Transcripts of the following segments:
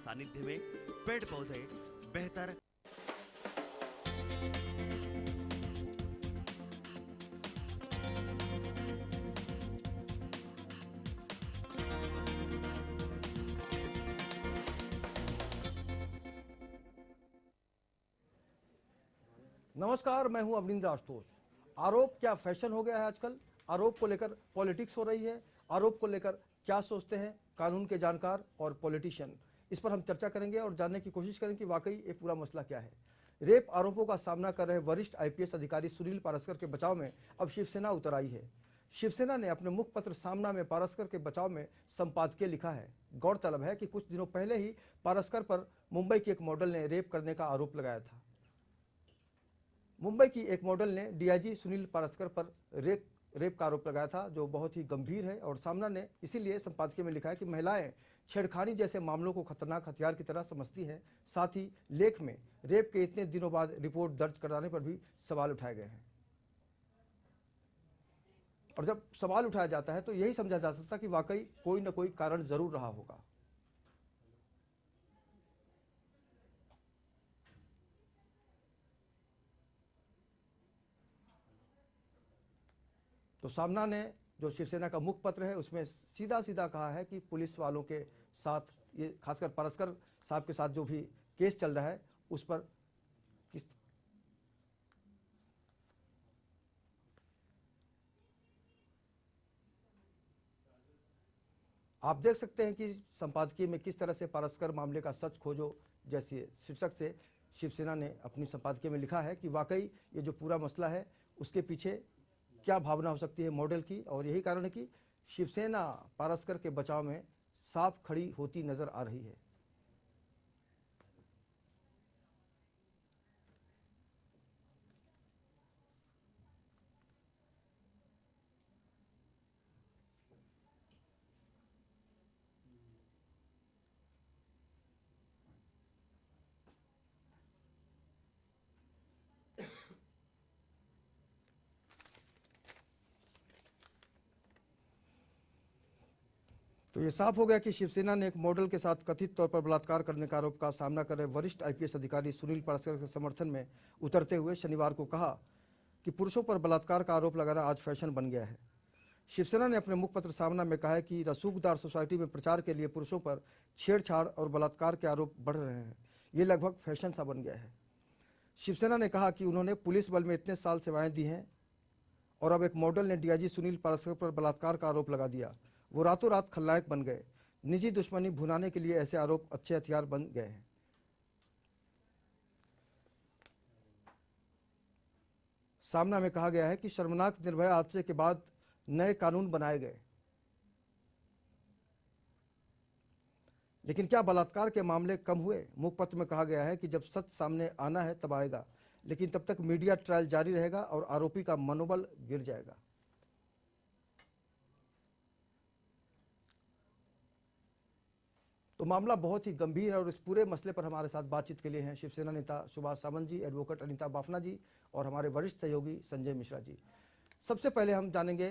सानिध्य में पेड़ पौधे बेहतर। नमस्कार, मैं हूं अवनींद्र आशुतोष। आरोप क्या फैशन हो गया है आजकल? आरोप को लेकर पॉलिटिक्स हो रही है। आरोप को लेकर क्या सोचते हैं कानून के जानकार और पॉलिटिशियन, इस पर हम चर्चा करेंगे और जानने की कोशिश करेंगे कि वाकई ये पूरा मसला क्या है। रेप आरोपों का सामना कर रहे वरिष्ठ आईपीएस अधिकारी सुनील पारस्कर के बचाव में अब शिवसेना उतर आई है। शिवसेना ने अपने मुखपत्र सामना में पारस्कर के बचाव में संपादकीय लिखा है। गौरतलब है कि कुछ दिनों पहले ही पारस्कर पर मुंबई के एक मॉडल ने रेप करने का आरोप लगाया था। मुंबई की एक मॉडल ने डीआईजी सुनील पारस्कर पर रेप का आरोप लगाया था, जो बहुत ही गंभीर है। और सामना ने इसीलिए संपादकीय में लिखा है कि महिलाएं छेड़खानी जैसे मामलों को खतरनाक हथियार की तरह समझती हैं। साथ ही लेख में रेप के इतने दिनों बाद रिपोर्ट दर्ज कराने पर भी सवाल उठाए गए हैं। और जब सवाल उठाया जाता है तो यही समझा जा सकता है कि वाकई कोई न कोई कारण जरूर रहा होगा। तो सामना ने जो शिवसेना का मुखपत्र है उसमें सीधा सीधा कहा है कि पुलिस वालों के साथ, ये खासकर पारस्कर साहब के साथ जो भी केस चल रहा है उस पर किस आप देख सकते हैं कि संपादकीय में किस तरह से पारस्कर मामले का सच खोजो जैसे शीर्षक से शिवसेना ने अपनी संपादकीय में लिखा है कि वाकई ये जो पूरा मसला है उसके पीछे क्या भावना हो सकती है मॉडल की। और यही कारण है कि शिवसेना पारस्कर के बचाव में साफ खड़ी होती नजर आ रही है। तो ये साफ हो गया कि शिवसेना ने एक मॉडल के साथ कथित तौर पर बलात्कार करने का आरोप का सामना कर रहे वरिष्ठ आईपीएस अधिकारी सुनील पारस्कर के समर्थन में उतरते हुए शनिवार को कहा कि पुरुषों पर बलात्कार का आरोप लगाना आज फैशन बन गया है। शिवसेना ने अपने मुखपत्र सामना में कहा है कि रसूखदार सोसाइटी में प्रचार के लिए पुरुषों पर छेड़छाड़ और बलात्कार के आरोप बढ़ रहे हैं। ये लगभग फैशन सा बन गया है। शिवसेना ने कहा कि उन्होंने पुलिस बल में इतने साल सेवाएं दी हैं और अब एक मॉडल ने डीआईजी सुनील पारस्कर पर बलात्कार का आरोप लगा दिया। वो रातों रात खलनायक बन गए। निजी दुश्मनी भुनाने के लिए ऐसे आरोप अच्छे हथियार बन गए हैं। सामना में कहा गया है कि शर्मनाक निर्भया हादसे के बाद नए कानून बनाए गए, लेकिन क्या बलात्कार के मामले कम हुए? मुखपत्र में कहा गया है कि जब सच सामने आना है तब आएगा, लेकिन तब तक मीडिया ट्रायल जारी रहेगा और आरोपी का मनोबल गिर जाएगा। तो मामला बहुत ही गंभीर है और इस पूरे मसले पर हमारे साथ बातचीत के लिए हैं शिवसेना नेता सुभाष सावंत जी, एडवोकेट अनीता बाफना जी और हमारे वरिष्ठ सहयोगी संजय मिश्रा जी। सबसे पहले हम जानेंगे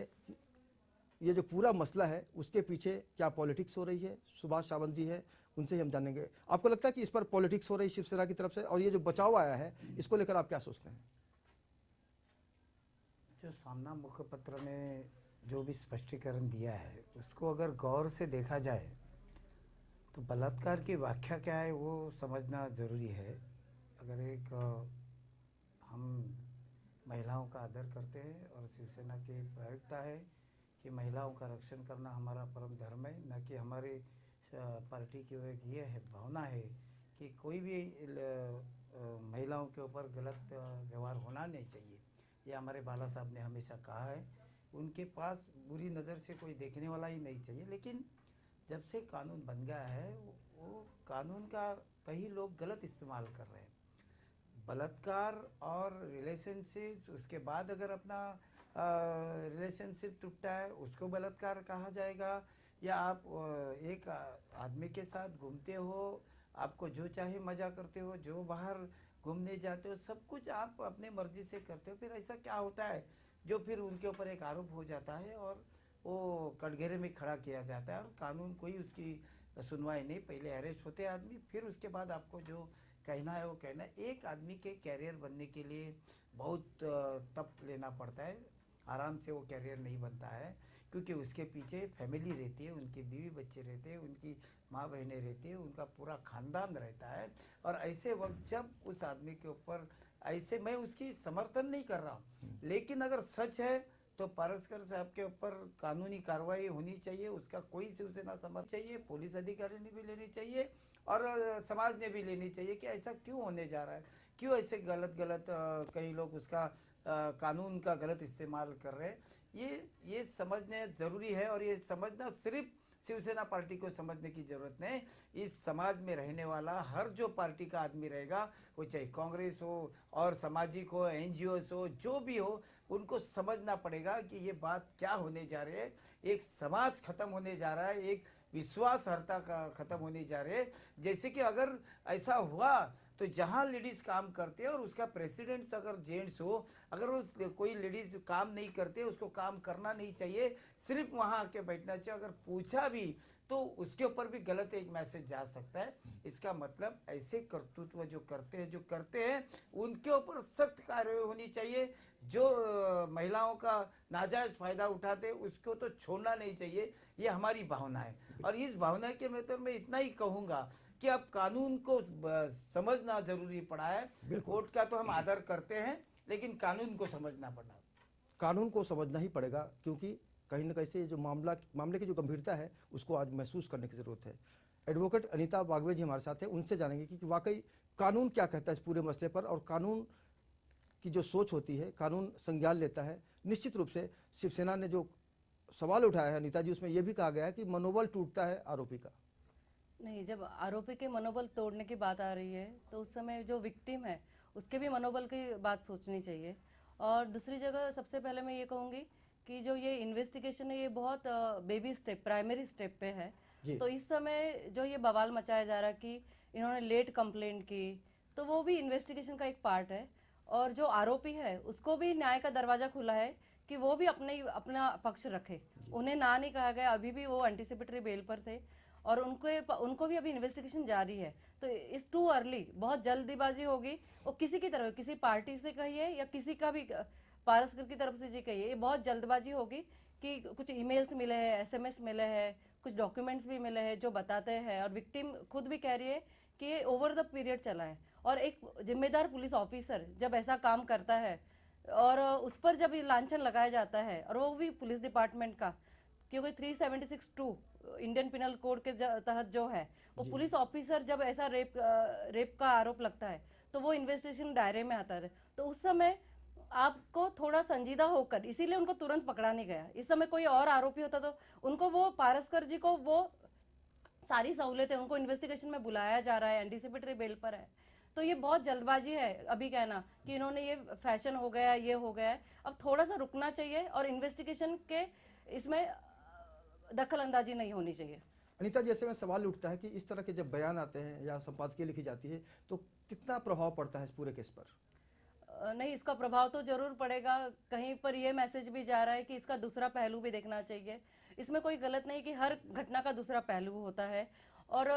ये जो पूरा मसला है उसके पीछे क्या पॉलिटिक्स हो रही है। सुभाष सावंत जी है, उनसे ही हम जानेंगे। आपको लगता है कि इस पर पॉलिटिक्स हो रही है शिवसेना की तरफ से, और ये जो बचाव आया है इसको लेकर आप क्या सोचते हैं? जो सामना मुखपत्र में जो भी स्पष्टीकरण दिया है उसको अगर गौर से देखा जाए तो बलात्कार की व्याख्या क्या है वो समझना ज़रूरी है। अगर एक हम महिलाओं का आदर करते हैं और शिवसेना की प्रायोगिकता है कि महिलाओं का रक्षण करना हमारा परम धर्म है, न कि हमारी पार्टी की एक ये है भावना है कि कोई भी महिलाओं के ऊपर गलत व्यवहार होना नहीं चाहिए। ये हमारे बाला साहब ने हमेशा कहा है। उनके पास बुरी नज़र से कोई देखने वाला ही नहीं चाहिए। लेकिन जब से कानून बन गया है वो कानून का कई लोग गलत इस्तेमाल कर रहे हैं। बलात्कार और रिलेशनशिप, उसके बाद अगर अपना रिलेशनशिप टूटा है उसको बलात्कार कहा जाएगा, या आप एक आदमी के साथ घूमते हो, आपको जो चाहे मज़ा करते हो, जो बाहर घूमने जाते हो, सब कुछ आप अपने मर्जी से करते हो। फिर ऐसा क्या होता है जो फिर उनके ऊपर एक आरोप हो जाता है और वो कटघरे में खड़ा किया जाता है और कानून कोई उसकी सुनवाई नहीं, पहले अरेस्ट होते हैं आदमी, फिर उसके बाद आपको जो कहना है वो कहना है। एक आदमी के कैरियर बनने के लिए बहुत तप लेना पड़ता है, आराम से वो कैरियर नहीं बनता है, क्योंकि उसके पीछे फैमिली रहती है, उनके बीवी बच्चे रहते हैं, उनकी माँ बहनें रहती है, उनका पूरा खानदान रहता है। और ऐसे वक्त जब उस आदमी के ऊपर ऐसे, मैं उसकी समर्थन नहीं कर रहा हूँ, लेकिन अगर सच है तो पारसकर साहब के ऊपर कानूनी कार्रवाई होनी चाहिए, उसका कोई शिवसेना समर्थन चाहिए, पुलिस अधिकारी ने भी लेनी चाहिए और समाज ने भी लेनी चाहिए कि ऐसा क्यों होने जा रहा है, क्यों ऐसे गलत गलत कई लोग उसका कानून का गलत इस्तेमाल कर रहे हैं। ये समझने ज़रूरी है, और ये समझना सिर्फ शिवसेना पार्टी को समझने की ज़रूरत नहीं, इस समाज में रहने वाला हर जो पार्टी का आदमी रहेगा, वो चाहे कांग्रेस हो और सामाजिक हो, एनजीओस हो, जो भी हो, उनको समझना पड़ेगा कि ये बात क्या होने जा रही है। एक समाज खत्म होने जा रहा है, एक विश्वासहर्ता का खत्म होने जा रहे हैं। जैसे कि अगर ऐसा हुआ तो जहाँ लेडीज़ काम करते हैं और उसका प्रेसिडेंट्स अगर जेंट्स हो, अगर वो कोई लेडीज़ काम नहीं करते, उसको काम करना नहीं चाहिए, सिर्फ वहाँ आके बैठना चाहिए। अगर पूछा भी तो उसके ऊपर भी गलत एक मैसेज जा सकता है। इसका मतलब ऐसे कर्तृत्व जो करते हैं उनके ऊपर सख्त कार्रवाई होनी चाहिए। जो महिलाओं का नाजायज फायदा उठाते हैं उसको तो छोड़ना नहीं चाहिए, ये हमारी भावना है। और इस भावना के में तो मैं इतना ही कहूँगा कि अब कानून को समझना जरूरी पड़ा है। कोर्ट का तो हम आदर करते हैं, लेकिन कानून को समझना पड़ा, कानून को समझना ही पड़ेगा, क्योंकि कहीं ना कहीं से जो मामले की जो गंभीरता है उसको आज महसूस करने की ज़रूरत है। एडवोकेट अनीता बागवे जी हमारे साथ हैं, उनसे जानेंगे कि वाकई कानून क्या कहता है इस पूरे मसले पर, और कानून की जो सोच होती है, कानून संज्ञान लेता है। निश्चित रूप से शिवसेना ने जो सवाल उठाया है अनीता जी, उसमें यह भी कहा गया है कि मनोबल टूटता है आरोपी का। नहीं, जब आरोपी के मनोबल तोड़ने की बात आ रही है तो उस समय जो विक्टिम है उसके भी मनोबल की बात सोचनी चाहिए। और दूसरी जगह सबसे पहले मैं ये कहूँगी कि जो ये इन्वेस्टिगेशन है ये बहुत बेबी स्टेप, प्राइमरी स्टेप पे है। तो इस समय जो ये बवाल मचाया जा रहा है कि इन्होंने लेट कंप्लेंट की, तो वो भी इन्वेस्टिगेशन का एक पार्ट है। और जो आरोपी है उसको भी न्याय का दरवाजा खुला है कि वो भी अपना पक्ष रखे। उन्हें ना नहीं कहा गया, अभी भी वो एंटीसिपेटरी बेल पर थे और उनको भी अभी इन्वेस्टिगेशन जारी है। तो इस टू अर्ली, बहुत जल्दीबाजी होगी। और किसी की तरफ, किसी पार्टी से कहिए या किसी का भी पारसकर की तरफ से जी कहिए, ये बहुत जल्दबाजी होगी कि कुछ ईमेल्स मिले हैं, एसएमएस मिले हैं, कुछ डॉक्यूमेंट्स भी मिले हैं जो बताते हैं, और विक्टिम खुद भी कह रही है कि ये ओवर द पीरियड चला है। और एक जिम्मेदार पुलिस ऑफिसर जब ऐसा काम करता है और उस पर जब लांछन लगाया जाता है, और वो भी पुलिस डिपार्टमेंट का, क्योंकि 376(2) इंडियन पिनल कोड के तहत जो है, वो पुलिस ऑफिसर जब ऐसा रेप का आरोप लगता है तो वो इन्वेस्टिगेशन दायरे में आता है। तो उस समय आपको थोड़ा संजीदा होकर, इसीलिए उनको तुरंत पकड़ा नहीं गया। इस समय कोई और आरोपी होता तो उनको, वो पारसकर जी को वो सारी सहूलियतें, उनको इन्वेस्टिगेशन में बुलाया जा रहा है, एंटीसिपेटरी बेल पर है। तो ये बहुत जल्दबाजी है अभी कहना कि इन्होंने ये फैशन हो गया, ये हो गया है। अब थोड़ा सा रुकना चाहिए और इन्वेस्टिगेशन के इसमें दखल अंदाजी नहीं होनी चाहिए। अनीता, जैसे में सवाल उठता है कि इस तरह के जब बयान आते हैं या संपादकीय लिखी जाती है तो कितना प्रभाव पड़ता है इस पूरे केस पर? नहीं, इसका प्रभाव तो जरूर पड़ेगा। कहीं पर ये मैसेज भी जा रहा है कि इसका दूसरा पहलू भी देखना चाहिए। इसमें कोई गलत नहीं कि हर घटना का दूसरा पहलू होता है। और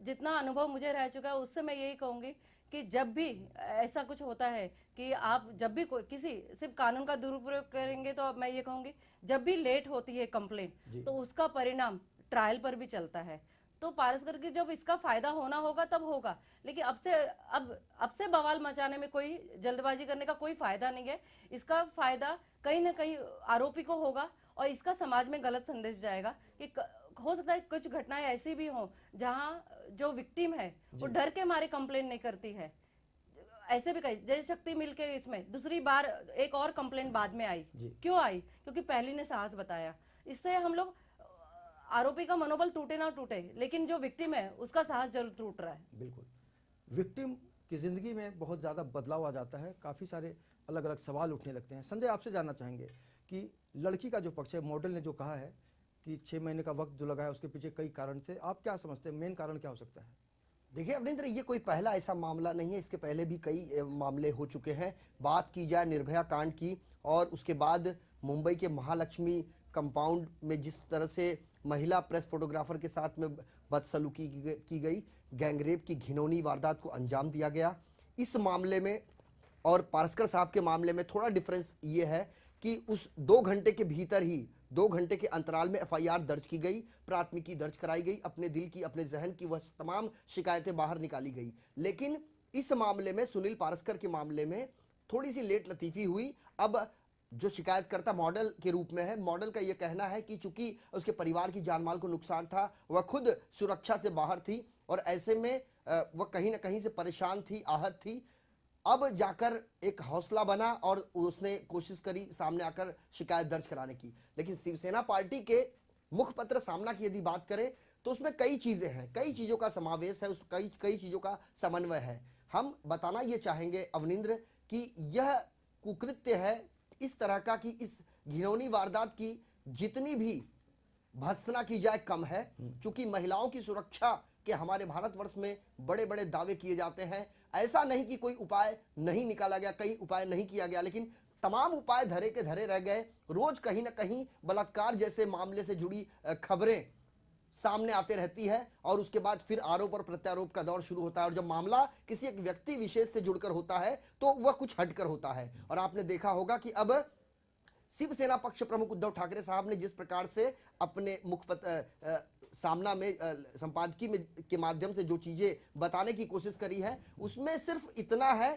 जितना अनुभव मुझे रह चुका है उससे मैं यही कहूँगी कि जब भी ऐसा कुछ होता है कि आप जब भी किसी सिर्फ कानून का दुरुपयोग करेंगे, तो मैं ये कहूँगी जब भी लेट होती है कंप्लेंट तो उसका परिणाम ट्रायल पर भी चलता है। तो पारसकर की जब इसका फायदा होना होगा तब होगा, लेकिन अब से बवाल मचाने में, कोई जल्दबाजी करने का कोई फायदा नहीं है। इसका फायदा कहीं ना कहीं आरोपी को होगा और इसका समाज में गलत संदेश जाएगा कि हो सकता है कुछ घटनाएं ऐसी भी हों जहां जो विक्टिम है वो डर के मारे कंप्लेंट नहीं करती है। ऐसे भी कई, जैसे शक्ति मिल के इसमें दूसरी बार एक और कंप्लेंट बाद में आई, क्यों आई? क्योंकि पहली ने साहस बताया। इससे हम लोग, आरोपी का मनोबल टूटे ना टूटे, लेकिन जो विक्टिम है उसका साहस जरूर टूट रहा है। बिल्कुल, विक्टिम की जिंदगी में बहुत ज़्यादा बदलाव आ जाता है, काफ़ी सारे अलग अलग सवाल उठने लगते हैं। संजय, आपसे जानना चाहेंगे कि लड़की का जो पक्ष है, मॉडल ने जो कहा है कि 6 महीने का वक्त जो लगा है उसके पीछे कई कारण थे, आप क्या समझते हैं मेन कारण क्या हो सकता है? देखिए अमरिंदर, ये कोई पहला ऐसा मामला नहीं है, इसके पहले भी कई मामले हो चुके हैं। बात की जाए निर्भया कांड की, और उसके बाद मुंबई के महालक्ष्मी कंपाउंड में जिस तरह से महिला प्रेस फोटोग्राफर के साथ में बदसलूकी की गई, गैंगरेप की घिनौनी वारदात को अंजाम दिया गया। इस मामले में और पारस्कर साहब के मामले में थोड़ा डिफरेंस ये है कि उस 2 घंटे के भीतर ही 2 घंटे के अंतराल में एफआईआर दर्ज की गई, प्राथमिकी दर्ज कराई गई, अपने दिल की अपने जहन की वह तमाम शिकायतें बाहर निकाली गई। लेकिन इस मामले में, सुनील पारस्कर के मामले में थोड़ी सी लेट लतीफ़ी हुई। अब जो शिकायतकर्ता मॉडल के रूप में है, मॉडल का यह कहना है कि चूंकि उसके परिवार की जानमाल को नुकसान था, वह खुद सुरक्षा से बाहर थी और ऐसे में वह कहीं ना कहीं से परेशान थी, आहत थी। अब जाकर एक हौसला बना और उसने कोशिश करी सामने आकर शिकायत दर्ज कराने की। लेकिन शिवसेना पार्टी के मुखपत्र सामना की यदि बात करें तो उसमें कई चीजें हैं, कई चीजों का समावेश है, उस कई चीजों का समन्वय है। हम बताना ये चाहेंगे अवनिंद्र कि यह कुकृत्य है इस तरह का कि इस घिनौनी वारदात की जितनी भी भर्त्सना की जाए कम है। चूंकि महिलाओं की सुरक्षा के हमारे भारतवर्ष में बड़े बड़े दावे किए जाते हैं। ऐसा नहीं कि कोई उपाय नहीं निकाला गया, कई उपाय नहीं किया गया, लेकिन तमाम उपाय धरे के धरे रह गए। रोज कहीं ना कहीं बलात्कार जैसे मामले से जुड़ी खबरें सामने आते रहती है और उसके बाद फिर आरोप और प्रत्यारोप का दौर शुरू होता है। और जब मामला किसी एक व्यक्ति विशेष से जुड़कर होता है तो वह कुछ हटकर होता है। और आपने देखा होगा कि अब शिवसेना पक्ष प्रमुख उद्धव ठाकरे साहब ने जिस प्रकार से अपने मुखपत्र सामना में संपादकीय में के माध्यम से जो चीजें बताने की कोशिश करी है, उसमें सिर्फ इतना है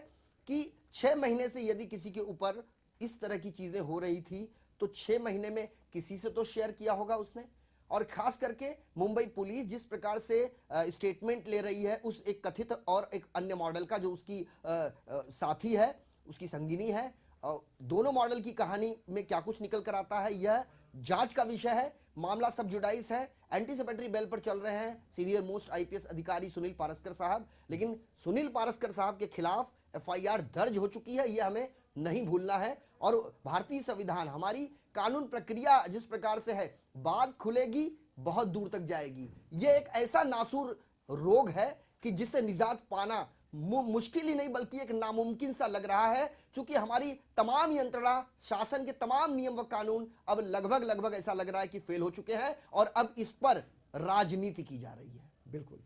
कि 6 महीने से यदि किसी के ऊपर इस तरह की चीजें हो रही थी तो 6 महीने में किसी से तो शेयर किया होगा उसने। और खास करके मुंबई पुलिस जिस प्रकार से स्टेटमेंट ले रही है उस एक कथित और एक अन्य मॉडल का जो उसकी साथी है, उसकी संगिनी है, दोनों मॉडल की कहानी में क्या कुछ निकल कर आता है यह जांच का विषय है। मामला सब जुडाइस है, एंटीसिपेटरी बेल पर चल रहे हैं सीनियर मोस्ट आईपीएस अधिकारी सुनील पारस्कर साहब। लेकिन सुनील पारस्कर साहब के खिलाफ एफआईआर दर्ज हो चुकी है, यह हमें नहीं भूलना है। और भारतीय संविधान, हमारी कानून प्रक्रिया जिस प्रकार से है, बात खुलेगी बहुत दूर तक जाएगी। यह एक ऐसा नासूर रोग है कि जिससे निजात पाना मुश्किल ही नहीं बल्कि एक नामुमकिन सा लग रहा है। क्योंकि हमारी तमाम यंत्रणा, शासन के तमाम नियम व कानून अब लगभग ऐसा लग रहा है कि फेल हो चुके हैं और अब इस पर राजनीति की जा रही है। बिल्कुल।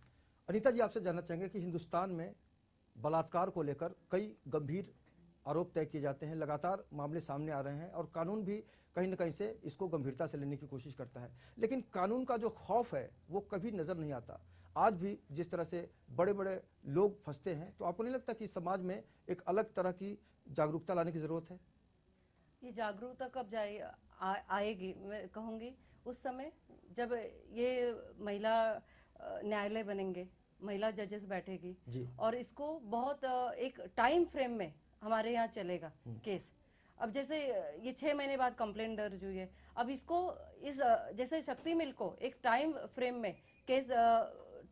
अनीता जी, आपसे जानना चाहेंगे कि हिंदुस्तान में बलात्कार को लेकर कई गंभीर आरोप तय किए जाते हैं, लगातार मामले सामने आ रहे हैं और कानून भी कहीं ना कहीं से इसको गंभीरता से लेने की कोशिश करता है, लेकिन कानून का जो खौफ है वो कभी नजर नहीं आता। आज भी जिस तरह से बड़े बड़े लोग फंसते हैं, तो आपको नहीं लगता कि समाज में एक अलग तरह की जागरूकता लाने की जरूरत है? ये जागरूकता कब आएगी, मैं कहूँगी उस समय जब ये महिला न्यायालय बनेंगे, महिला जजेस बैठेगी जी। और इसको बहुत एक टाइम फ्रेम में हमारे यहाँ चलेगा केस। अब जैसे ये 6 महीने बाद कंप्लेंट दर्ज हुई है, अब इसको इस जैसे शक्ति मिल को एक टाइम फ्रेम में केस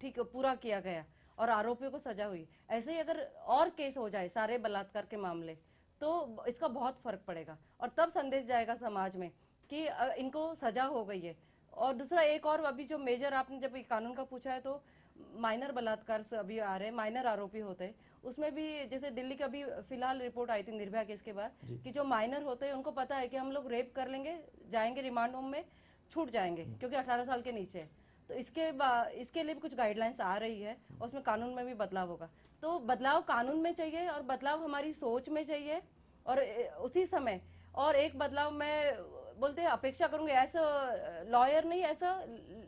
ठीक पूरा किया गया और आरोपियों को सजा हुई, ऐसे ही अगर और केस हो जाए सारे बलात्कार के मामले तो इसका बहुत फर्क पड़ेगा और तब संदेश जाएगा समाज में कि इनको सजा हो गई है। और दूसरा एक और अभी जो मेजर आपने जब कानून का पूछा है तो माइनर बलात्कार से अभी आ रहे हैं, माइनर आरोपी होते हैं, उसमें भी जैसे दिल्ली का अभी फिलहाल रिपोर्ट आई थी निर्भया केस के बाद कि जो माइनर होते हैं उनको पता है कि हम लोग रेप कर लेंगे, जाएंगे रिमांड होम में, छूट जाएंगे क्योंकि 18 साल के नीचे है। तो इसके लिए भी कुछ गाइडलाइंस आ रही है और उसमें कानून में भी बदलाव होगा। तो बदलाव कानून में चाहिए और बदलाव हमारी सोच में चाहिए। और उसी समय और एक बदलाव मैं बोलते हैं अपेक्षा करूंगी ऐसा लॉयर नहीं, ऐसा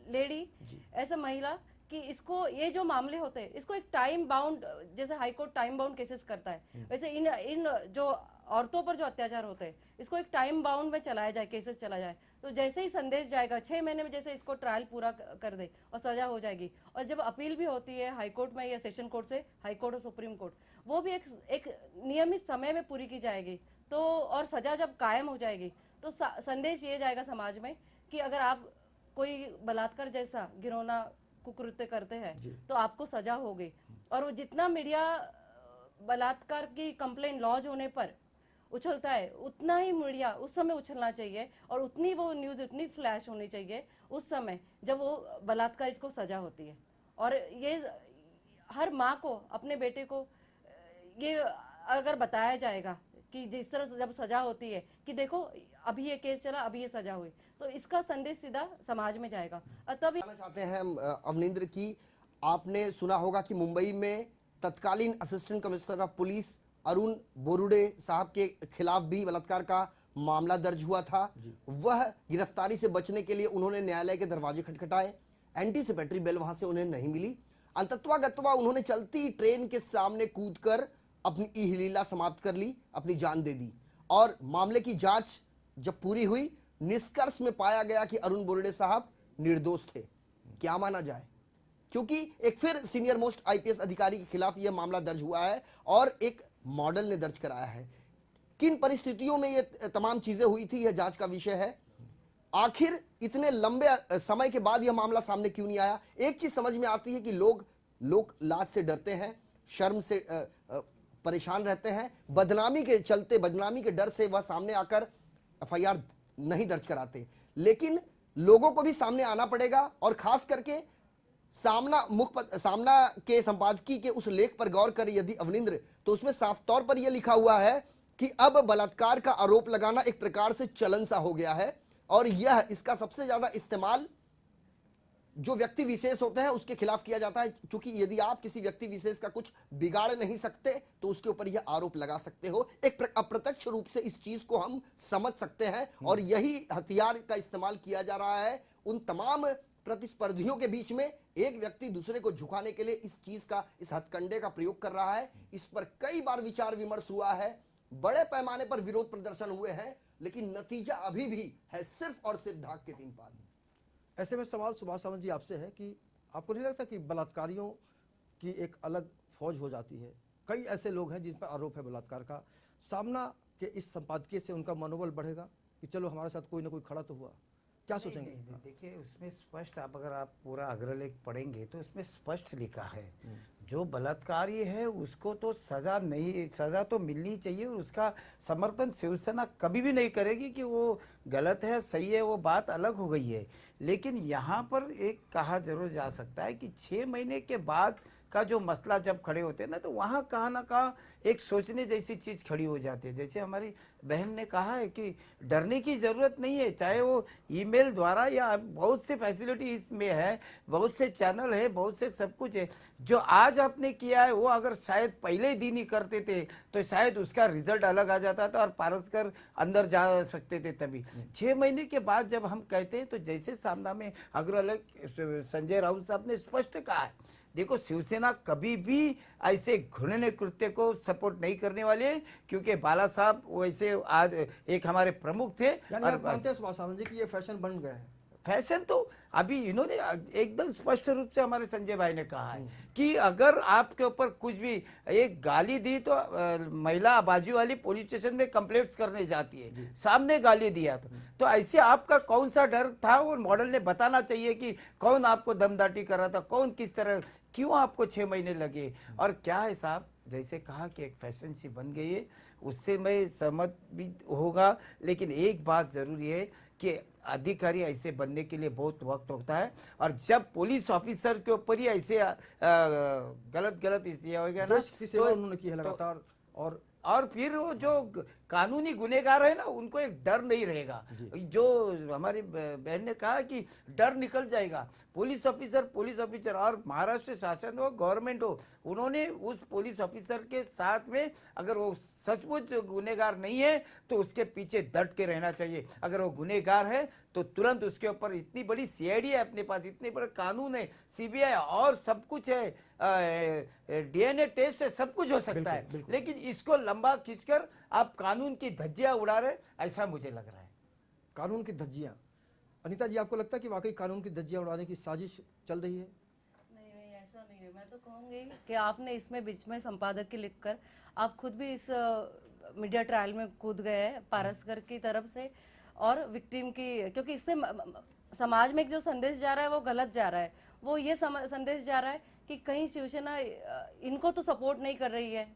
लेडी, ऐसा महिला कि इसको ये जो मामले होते हैं इसको एक टाइम बाउंड, जैसे high court time bound cases करता है वैसे इन जो औरतों पर जो अत्याचार होते हैं इसको एक टाइम बाउंड में चलाया जाए, केसेस चला जाए। तो जैसे ही संदेश जाएगा 6 महीने में जैसे इसको ट्रायल पूरा कर दे और सजा हो जाएगी। और जब अपील भी होती है हाई कोर्ट में या सेशन कोर्ट से हाई कोर्ट और सुप्रीम कोर्ट, वो भी एक नियमित समय में पूरी की जाएगी। तो और सजा जब कायम हो जाएगी तो संदेश ये जाएगा समाज में कि अगर आप कोई बलात्कार जैसा घिनौना कुकृत्य करते हैं तो आपको सजा होगी। और वो जितना मीडिया बलात्कार की कंप्लेंट लॉन्च होने पर उछलता है उतना ही मीडिया उस समय उछलना चाहिए और उतनी वो न्यूज उतनी फ्लैश होनी चाहिए उस समय जब वो बलात्कारित को सजा होती है। और ये हर माँ को अपने बेटे को ये अगर बताया जाएगा कि जिस तरह से जब सजा होती है कि देखो अभी ये केस चला, अभी ये सजा हुई, तो इसका संदेश सीधा समाज में जाएगा। तब जानना चाहते हैं अवनिंद्र की, आपने सुना होगा कि मुंबई में तत्कालीन assistant commissioner of police Arun Borude साहब के खिलाफ भी बलात्कार का मामला दर्ज हुआ था। वह गिरफ्तारी से बचने के लिए उन्होंने न्यायालय के दरवाजे खटखटाए, एंटीसिपेटरी बेल वहां से उन्हें नहीं मिली। अंततः गत्वा उन्होंने चलती ट्रेन के सामने कूदकर अपनी इहलीला समाप्त कर ली, अपनी जान दे दी। और मामले की जांच जब पूरी हुई, निष्कर्ष में पाया गया कि अरुण बोरुडे साहब निर्दोष थे। क्या माना जाए, क्योंकि एक फिर सीनियर मोस्ट आईपीएस अधिकारी के खिलाफ यह मामला दर्ज हुआ है और एक मॉडल ने दर्ज कराया है। किन परिस्थितियों में ये तमाम चीजें हुई थी, यह जांच का विषय है। आखिर इतने लंबे समय के बाद यह मामला सामने क्यों नहीं आया? एक चीज समझ में आती है कि लोग लाज से डरते हैं, शर्म से परेशान रहते हैं, बदनामी के चलते, बदनामी के डर से वह सामने आकर एफआईआर नहीं दर्ज कराते। लेकिन लोगों को भी सामने आना पड़ेगा और खास करके सामना के संपादकीय के उस लेख पर गौर करें यदि अवनिंद्र, तो उसमें साफ तौर पर यह लिखा हुआ है कि अब बलात्कार का आरोप लगाना एक प्रकार से चलन सा हो गया है और यह इसका सबसे ज्यादा इस्तेमाल जो व्यक्ति विशेष होते हैं उसके खिलाफ किया जाता है। क्योंकि यदि आप किसी व्यक्ति विशेष का कुछ बिगाड़ नहीं सकते तो उसके ऊपर यह आरोप लगा सकते हो। एक अप्रत्यक्ष रूप से इस चीज को हम समझ सकते हैं और यही हथियार का इस्तेमाल किया जा रहा है उन तमाम प्रतिस्पर्धियों के बीच में। एक व्यक्ति दूसरे को झुकाने के लिए इस चीज का, इस हथकंडे का प्रयोग कर रहा है। इस पर कई बार विचार विमर्श हुआ है, बड़े पैमाने पर विरोध प्रदर्शन हुए हैं, लेकिन नतीजा अभी भी है सिर्फ और सिर्फ ढाक के 3 पात। ऐसे में सवाल सुभाष सावंत जी आपसे है कि आपको नहीं लगता कि बलात्कारियों की एक अलग फौज हो जाती है? कई ऐसे लोग हैं जिन पर आरोप है बलात्कार का, सामना के इस संपादकीय से उनका मनोबल बढ़ेगा कि चलो हमारे साथ कोई ना कोई खड़ा तो हुआ। क्या सोचेंगे? नहीं, देखिए उसमें स्पष्ट, अगर आप पूरा अग्रलेख पढ़ेंगे तो उसमें स्पष्ट लिखा है जो बलात्कारी है उसको तो सजा तो मिलनी चाहिए और उसका समर्थन शिवसेना कभी भी नहीं करेगी कि वो गलत है सही है, वो बात अलग हो गई है। लेकिन यहाँ पर एक कहा जरूर जा सकता है कि 6 महीने के बाद का जो मसला जब खड़े होते हैं ना, तो वहाँ कहाँ ना कहाँ एक सोचने जैसी चीज़ खड़ी हो जाती है। जैसे हमारी बहन ने कहा है कि डरने की ज़रूरत नहीं है, चाहे वो ईमेल द्वारा या बहुत से फैसिलिटी इसमें है, बहुत से चैनल है, बहुत से सब कुछ है। जो आज आपने किया है वो अगर शायद पहले दिन ही करते थे तो शायद उसका रिजल्ट अलग आ जाता था और पारस्कर अंदर जा सकते थे। तभी 6 महीने के बाद जब हम कहते हैं तो जैसे सामना में अग्रलेख संजय राउत साहब ने स्पष्ट कहा है, देखो शिवसेना कभी भी ऐसे घृण्य कृत्य को सपोर्ट नहीं करने वाले हैं, क्योंकि बाला साहब वैसे आज एक हमारे प्रमुख थे। यानी आप मानते हैं सुभाष सावंत जी कि ये फैशन बन गया है? फैशन तो अभी इन्होंने एकदम स्पष्ट रूप से हमारे संजय भाई ने कहा है कि अगर आपके ऊपर कुछ भी एक गाली दी तो महिला बाजू वाली पुलिस स्टेशन में कंप्लेंट्स करने जाती है, सामने गाली दिया तो ऐसे आपका कौन सा डर था? वो मॉडल ने बताना चाहिए कि कौन आपको दमदाटी कर रहा था, कौन किस तरह, क्यों आपको 6 महीने लगे। और क्या है साहब, जैसे कहा कि एक फैशन सी बन गई है, उससे मैं सहमत भी होगा। लेकिन एक बात जरूरी है कि अधिकारी ऐसे बनने के लिए बहुत वक्त होता है और जब पुलिस ऑफिसर के ऊपर ही ऐसे गलत इसलिए होगा ना, देश की सेवा उन्होंने की है लगातार और फिर वो जो कानूनी गुनेगार है ना उनको एक डर नहीं रहेगा। जो हमारी बहन ने कहा कि डर निकल जाएगा। पुलिस ऑफिसर और महाराष्ट्र शासन हो, गवर्नमेंट हो, उन्होंने उस पुलिस ऑफिसर के साथ में अगर वो सचमुच गुनेगार नहीं है तो उसके पीछे डट के रहना चाहिए। अगर वो गुनेगार है तो तुरंत उसके ऊपर, इतनी बड़ी सीआईडी है अपने पास, इतने बड़े कानून है, सीबीआई और सब कुछ है, डीएनए टेस्ट है, सब कुछ हो सकता है। लेकिन इसको लंबा खींचकर आप कानून की धज्जियां उड़ा रहे, ऐसा मुझे लग रहा है। कानून की धज्जियां, अनीता जी आपको लगता है कि वाकई कानून की धज्जियां उड़ाने की साजिश चल रही है? नहीं, ऐसा नहीं है। मैं तो कहूँगी कि आपने इसमें बीच में संपादक की लिखकर आप खुद भी इस मीडिया ट्रायल में कूद गए हैं पारस्कर की तरफ से और विक्टिम की, क्योंकि इससे समाज में एक जो संदेश जा रहा है वो गलत जा रहा है। वो ये संदेश जा रहा है कि कहीं शिवसेना इनको तो सपोर्ट नहीं कर रही है,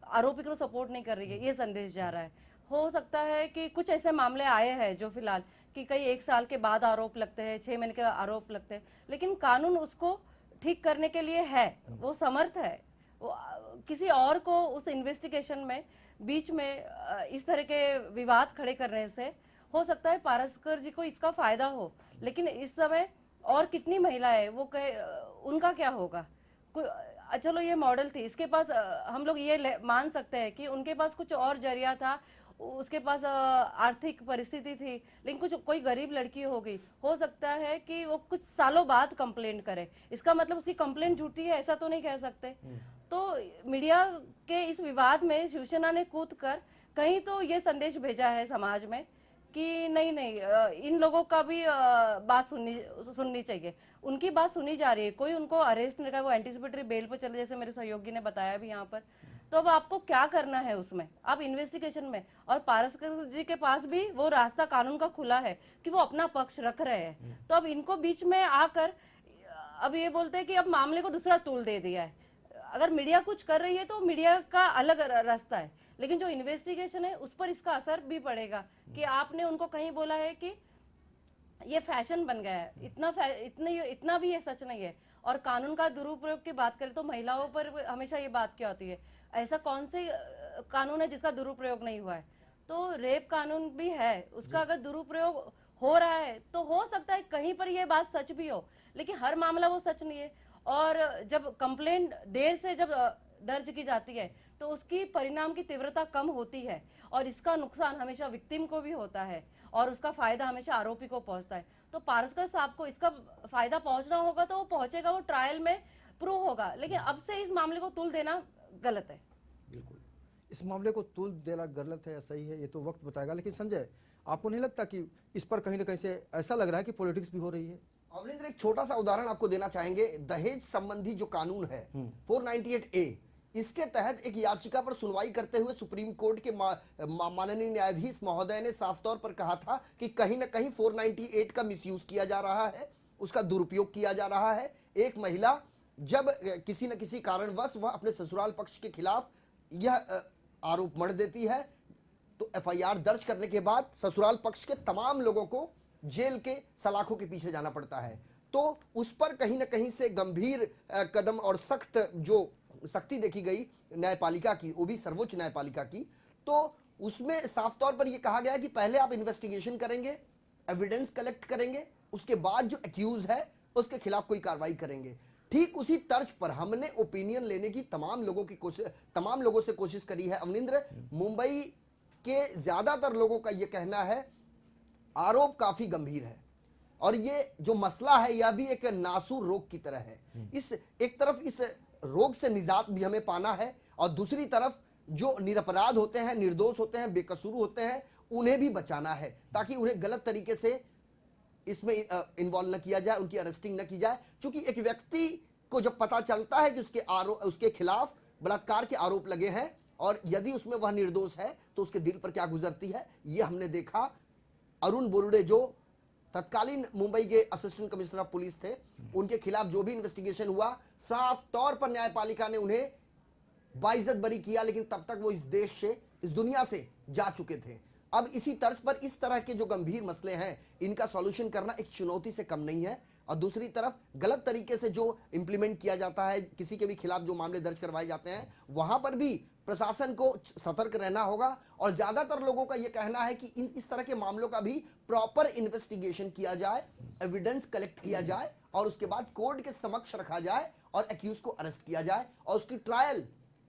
आरोपी को सपोर्ट नहीं कर रही है, ये संदेश जा रहा है। हो सकता है कि कुछ ऐसे मामले आए हैं जो फिलहाल कि कई 1 साल के बाद आरोप लगते हैं, 6 महीने के आरोप लगते हैं, लेकिन कानून उसको ठीक करने के लिए है, वो समर्थ है, किसी और को उस इन्वेस्टिगेशन में बीच में इस तरह के विवाद खड़े करने से हो सकता है पारस्कर जी को इसका फायदा हो, लेकिन इस समय और कितनी महिलाएं वो कहे उनका क्या होगा। चलो ये मॉडल थी, इसके पास हम लोग ये मान सकते हैं कि उनके पास कुछ और जरिया था, उसके पास आर्थिक परिस्थिति थी, लेकिन कुछ कोई गरीब लड़की हो गई, हो सकता है कि वो कुछ सालों बाद कंप्लेंट करे। इसका मतलब उसकी कंप्लेंट झूठी है ऐसा तो नहीं कह सकते। तो मीडिया के इस विवाद में शिवसेना ने कूद कर कहीं तो ये संदेश भेजा है समाज में कि नहीं नहीं, इन लोगों का भी बात सुननी चाहिए। उनकी बात सुनी जा रही है, कोई उनको अरेस्ट नहीं कर, वो एंटीसिपेटरी बेल पर चले, जैसे मेरे सहयोगी ने बताया भी यहाँ पर। तो अब आपको क्या करना है उसमें, आप इन्वेस्टिगेशन में, और पारस्कर जी के पास भी वो रास्ता कानून का खुला है कि वो अपना पक्ष रख रहे हैं। तो अब इनको बीच में आकर अब ये बोलते हैं कि अब मामले को दूसरा तूल दे दिया है। अगर मीडिया कुछ कर रही है तो मीडिया का अलग रास्ता है, लेकिन जो इन्वेस्टिगेशन है उस पर इसका असर भी पड़ेगा कि आपने उनको कहीं बोला है कि ये फैशन बन गया है, इतना भी ये सच नहीं है। और कानून का दुरुपयोग की बात करें तो महिलाओं पर हमेशा ये बात क्या होती है, ऐसा कौन से कानून है जिसका दुरुपयोग नहीं हुआ है। तो रेप कानून भी है, उसका अगर दुरुपयोग हो रहा है तो हो सकता है कहीं पर ये बात सच भी हो, लेकिन हर मामला वो सच नहीं है। और जब कंप्लेंट देर से जब दर्ज की जाती है तो उसकी परिणाम की तीव्रता कम होती है, और इसका नुकसान हमेशा विक्टिम को भी होता है और उसका फायदा हमेशा आरोपी को पहुंचता है। तो पारस्कर साहब को इसका फायदा पहुंचना होगा तो वो पहुंचेगा, वो ट्रायल में प्रूव होगा, लेकिन अब से इस मामले को तुल देना गलत है। बिल्कुल, इस मामले को तुल देना गलत है या सही है ये तो वक्त बताएगा। लेकिन संजय, आपको नहीं लगता कि इस पर कहीं ना कहीं से ऐसा लग रहा है कि पॉलिटिक्स भी हो रही है? अवनिंद्र, एक छोटा सा उदाहरण आपको देना चाहेंगे। दहेज संबंधी जो कानून है 498A, इसके तहत एक याचिका पर सुनवाई करते हुए सुप्रीम कोर्ट के माननीय न्यायाधीश महोदय ने साफ तौर पर कहा था कि कहीं ना कहीं 498 का मिसयूज किया जा रहा है, उसका दुरुपयोग किया जा रहा है। एक महिला जब किसी न किसी कारणवश वह अपने ससुराल पक्ष के खिलाफ यह आरोप मढ़ देती है तो FIR दर्ज करने के बाद ससुराल पक्ष के तमाम लोगों को जेल के सलाखों के पीछे जाना पड़ता है। तो उस पर कहीं ना कहीं से गंभीर कदम और सख्ती देखी गई न्यायपालिका की, वो भी सर्वोच्च न्यायपालिका की। तो उसमें साफ तौर पर यह कहा गया कि पहले आप इन्वेस्टिगेशन करेंगे, एविडेंस कलेक्ट करेंगे, उसके बाद जो एक्यूज है उसके खिलाफ कोई कार्रवाई करेंगे। ठीक उसी तर्ज पर हमने ओपिनियन लेने की तमाम लोगों से कोशिश करी है। अवनिंद्र, मुंबई के ज्यादातर लोगों का यह कहना है आरोप काफी गंभीर है और ये जो मसला है यह भी एक नासूर रोग की तरह है। इस एक तरफ इस रोग से निजात भी हमें पाना है और दूसरी तरफ जो निरपराध होते हैं, निर्दोष होते हैं, बेकसूर होते हैं, उन्हें भी बचाना है ताकि उन्हें गलत तरीके से इसमें इन्वॉल्व न किया जाए, उनकी अरेस्टिंग न की जाए। क्योंकि एक व्यक्ति को जब पता चलता है कि उसके खिलाफ बलात्कार के आरोप लगे हैं और यदि उसमें वह निर्दोष है तो उसके दिल पर क्या गुजरती है, यह हमने देखा। अरुण बोरुडे जो तत्कालीन मुंबई के असिस्टेंट कमिश्नर ऑफ पुलिस थे, उनके खिलाफ जो भी इन्वेस्टिगेशन हुआ, साफ तौर पर न्यायपालिका ने उन्हें बाइज्जत बरी किया, लेकिन तब तक वो इस देश से, इस दुनिया से जा चुके थे। अब इसी तर्ज पर इस तरह के जो गंभीर मसले हैं, इनका सॉल्यूशन करना एक चुनौती से कम नहीं है। और दूसरी तरफ गलत तरीके से जो इंप्लीमेंट किया जाता है, किसी के भी खिलाफ जो मामले दर्ज करवाए जाते हैं, वहां पर भी प्रशासन को सतर्क रहना होगा। और ज्यादातर लोगों का यह कहना है कि इस तरह के मामलों का भी प्रॉपर इन्वेस्टिगेशन किया जाए, एविडेंस कलेक्ट किया जाए और उसके बाद कोर्ट के समक्ष रखा जाए और एक्यूज को अरेस्ट किया जाए और उसकी ट्रायल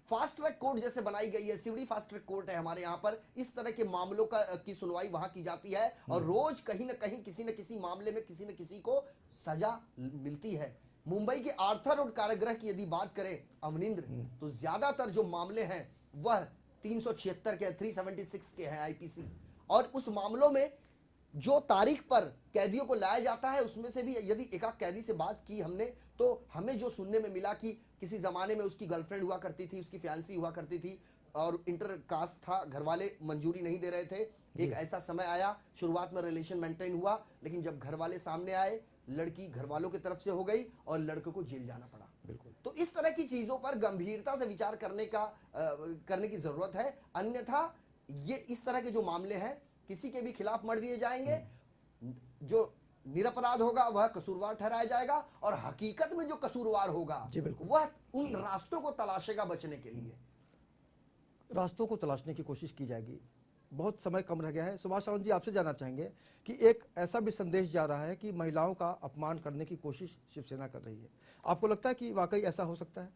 फास्ट ट्रैक कोर्ट जैसे बनाई गई है, सीवड़ी फास्ट ट्रैक कोर्ट है हमारे यहाँ पर, इस तरह के मामलों की सुनवाई वहां की जाती है और रोज कहीं ना कहीं किसी न किसी मामले में किसी न किसी को सजा मिलती है। मुंबई के आर्थर रोड कारागृह की यदि बात करें अवनिंद्र, तो ज्यादातर जो मामले हैं वह 376 के 376 के हैं आईपीसी, और उस मामलों में जो तारीख पर कैदियों को लाया जाता है उसमें से भी यदि एक आध कैदी से बात की हमने तो हमें जो सुनने में मिला कि किसी जमाने में उसकी गर्लफ्रेंड हुआ करती थी, उसकी फियांसी हुआ करती थी और इंटर कास्ट था, घर वाले मंजूरी नहीं दे रहे थे। एक ऐसा समय आया, शुरुआत में रिलेशन मेंटेन हुआ, लेकिन जब घर वाले सामने आए, लड़की घर वालों की तरफ से हो गई और लड़के को जेल जाना पड़ा। बिल्कुल, तो इस तरह की चीजों पर गंभीरता से विचार करने की जरूरत है, अन्यथा ये इस तरह के जो मामले हैं किसी के भी खिलाफ मढ़ दिए जाएंगे। जो निरपराध होगा वह कसूरवार ठहराया जाएगा, और हकीकत में जो कसूरवार होगा जी, बिल्कुल। वह उन रास्तों को तलाशेगा बचने के लिए। रास्तों को तलाशने की कोशिश की जाएगी। बहुत समय कम रह गया है। सुभाष सावंत जी, आपसे जानना चाहेंगे कि एक ऐसा भी संदेश जा रहा है कि महिलाओं का अपमान करने की कोशिश शिवसेना कर रही है। आपको लगता है कि वाकई ऐसा हो सकता है?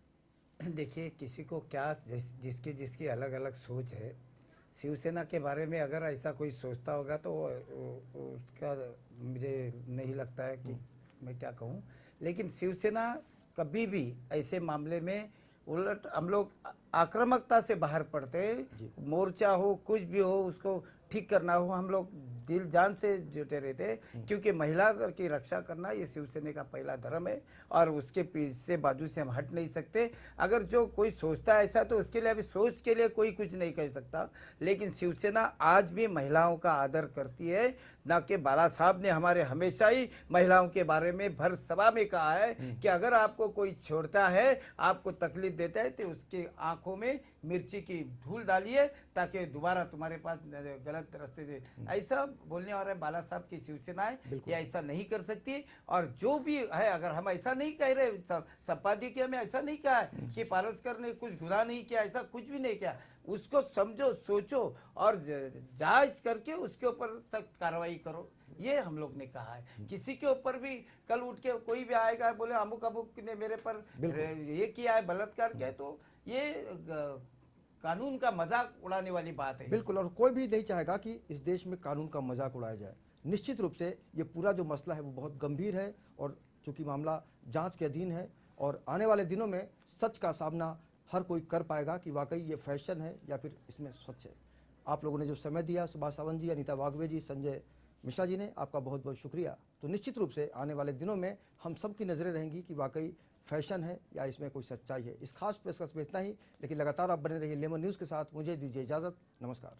देखिए, किसी को क्या जिसकी जिसकी अलग अलग सोच है। शिवसेना के बारे में अगर ऐसा कोई सोचता होगा तो उसका मुझे नहीं लगता है कि मैं क्या कहूँ। लेकिन शिवसेना कभी भी ऐसे मामले में उलट हम लोग आक्रामकता से बाहर पड़ते, मोर्चा हो कुछ भी हो उसको ठीक करना हो, हम लोग दिल जान से जुटे रहते, क्योंकि महिला की रक्षा करना ये शिवसेना का पहला धर्म है और उसके पीछे बाजू से हम हट नहीं सकते। अगर जो कोई सोचता है ऐसा तो उसके लिए अभी सोच के लिए कोई कुछ नहीं कह सकता। लेकिन शिवसेना आज भी महिलाओं का आदर करती है, ना कि बाला साहब ने हमारे हमेशा ही महिलाओं के बारे में भर सभा में कहा है कि अगर आपको कोई छोड़ता है, आपको तकलीफ देता है तो उसके आंखों में मिर्ची की धूल डालिए ताकि दोबारा तुम्हारे पास गलत रास्ते से। ऐसा बोलने वाला बाला साहब की शिवसेना है, ये ऐसा नहीं कर सकती। और जो भी है, अगर हम ऐसा नहीं कह रहे, संपादकीय में ऐसा नहीं कहा है कि पारस्कर ने कुछ गुनाह नहीं किया, ऐसा कुछ भी नहीं किया। उसको समझो, सोचो और जांच करके उसके ऊपर सख्त कार्रवाई करो, ये हम लोग ने कहा है। किसी के ऊपर भी कल उठ के कोई भी आएगा बोले अमुक अमुक ने मेरे पर ये किया है, बलात्कार किया है, तो ये कानून का मजाक उड़ाने वाली बात है। बिल्कुल, और कोई भी नहीं चाहेगा कि इस देश में कानून का मजाक उड़ाया जाए। निश्चित रूप से ये पूरा जो मसला है वो बहुत गंभीर है, और चूंकि मामला जांच के अधीन है और आने वाले दिनों में सच का सामना हर कोई कर पाएगा कि वाकई ये फैशन है या फिर इसमें सच है। आप लोगों ने जो समय दिया, सुभाष सावंत जी, अनीता वाघवे जी, संजय मिश्रा जी ने, आपका बहुत बहुत शुक्रिया। तो निश्चित रूप से आने वाले दिनों में हम सब की नज़रें रहेंगी कि वाकई फैशन है या इसमें कोई सच्चाई है। इस खास प्रेस में इतना ही, लेकिन लगातार आप बने रहिए लेमन न्यूज़ के साथ। मुझे दीजिए इजाज़त, नमस्कार।